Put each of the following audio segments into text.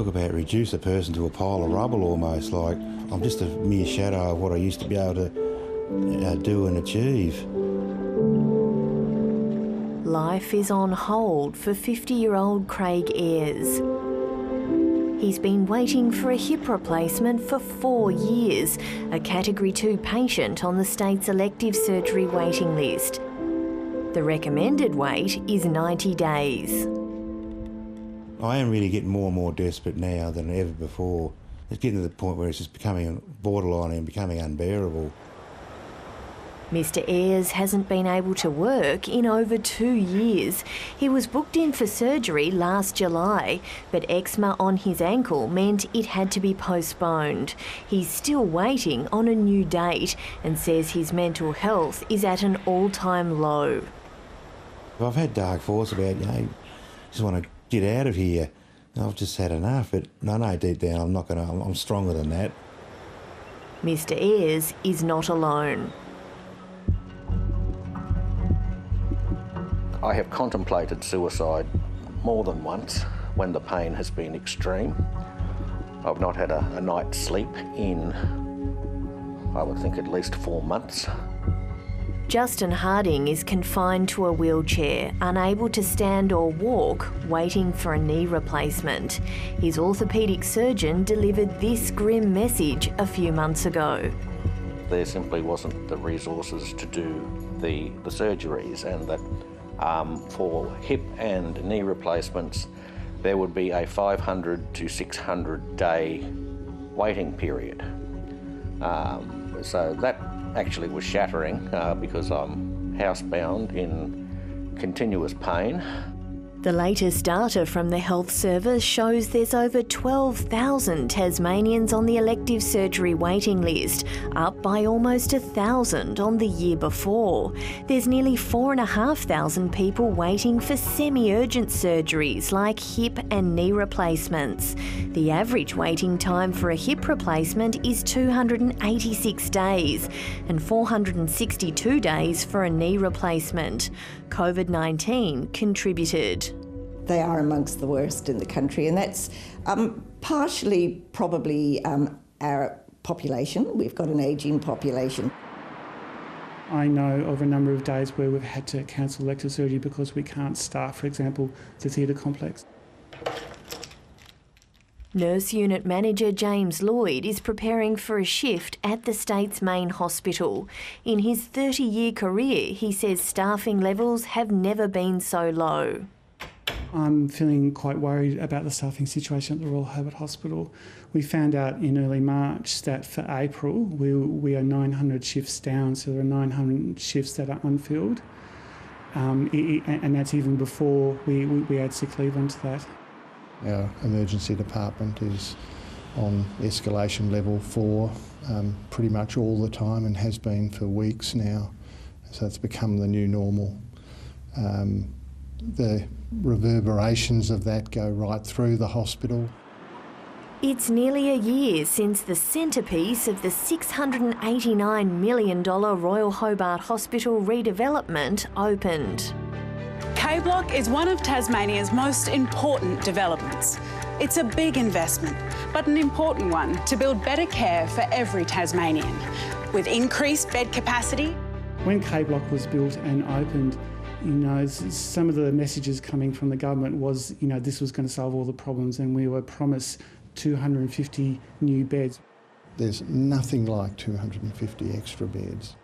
about reduce a person to a pile of rubble almost, like I'm just a mere shadow of what I used to be able to do and achieve. Life is on hold for 50-year-old Craig Ayers. He's been waiting for a hip replacement for 4 years, a Category 2 patient on the state's elective surgery waiting list. The recommended wait is 90 days. I am really getting more and more desperate now than ever before. It's getting to the point where it's just becoming borderline and becoming unbearable. Mr Ayers hasn't been able to work in over 2 years. He was booked in for surgery last July, but eczema on his ankle meant it had to be postponed. He's still waiting on a new date and says his mental health is at an all-time low. I've had dark thoughts about, just want to get out of here. I've just had enough, but I know deep down I'm stronger than that. Mr Ayers is not alone. I have contemplated suicide more than once when the pain has been extreme. I've not had a night's sleep in, I would think, at least 4 months. Justin Harding is confined to a wheelchair, unable to stand or walk, waiting for a knee replacement. His orthopaedic surgeon delivered this grim message a few months ago. There simply wasn't the resources to do the surgeries, and that for hip and knee replacements, there would be a 500 to 600 day waiting period. So that actually was shattering because I'm housebound in continuous pain. The latest data from the Health Service shows there's over 12,000 Tasmanians on the elective surgery waiting list, up by almost 1,000 on the year before. There's nearly 4,500 people waiting for semi-urgent surgeries like hip and knee replacements. The average waiting time for a hip replacement is 286 days and 462 days for a knee replacement. COVID-19 contributed. They are amongst the worst in the country, and that's partially probably our population. We've got an ageing population. I know of a number of days where we've had to cancel elective surgery because we can't staff, for example, the theatre complex. Nurse Unit Manager James Lloyd is preparing for a shift at the state's main hospital. In his 30-year career, he says staffing levels have never been so low. I'm feeling quite worried about the staffing situation at the Royal Herbert Hospital. We found out in early March that for April we are 900 shifts down, so there are 900 shifts that are unfilled. And that's even before we add sick leave onto that. Our emergency department is on escalation level 4 pretty much all the time and has been for weeks now. So it's become the new normal. The reverberations of that go right through the hospital. It's nearly a year since the centrepiece of the $689 million Royal Hobart Hospital redevelopment opened. K-Block is one of Tasmania's most important developments. It's a big investment, but an important one to build better care for every Tasmanian, with increased bed capacity. When K-Block was built and opened, some of the messages coming from the government was, this was going to solve all the problems, and we were promised 250 new beds. There's nothing like 250 extra beds.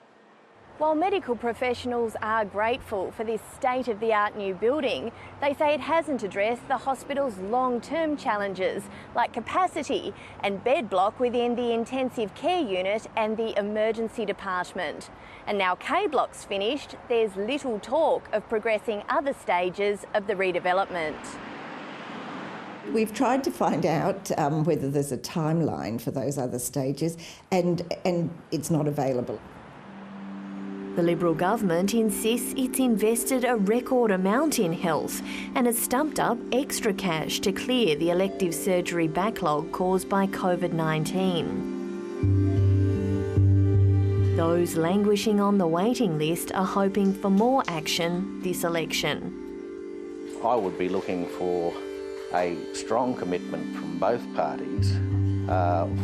While medical professionals are grateful for this state-of-the-art new building, they say it hasn't addressed the hospital's long-term challenges like capacity and bed block within the intensive care unit and the emergency department. And now K-Block's finished, there's little talk of progressing other stages of the redevelopment. We've tried to find out whether there's a timeline for those other stages, and it's not available. The Liberal government insists it's invested a record amount in health and has stumped up extra cash to clear the elective surgery backlog caused by COVID-19. Those languishing on the waiting list are hoping for more action this election. I would be looking for a strong commitment from both parties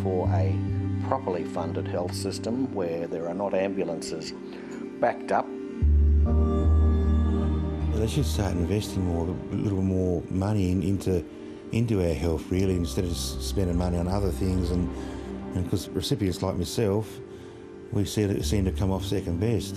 for a properly funded health system where there are not ambulances backed up. They should start investing a little more money into our health, really, instead of spending money on other things. And because recipients like myself, we seem to come off second best.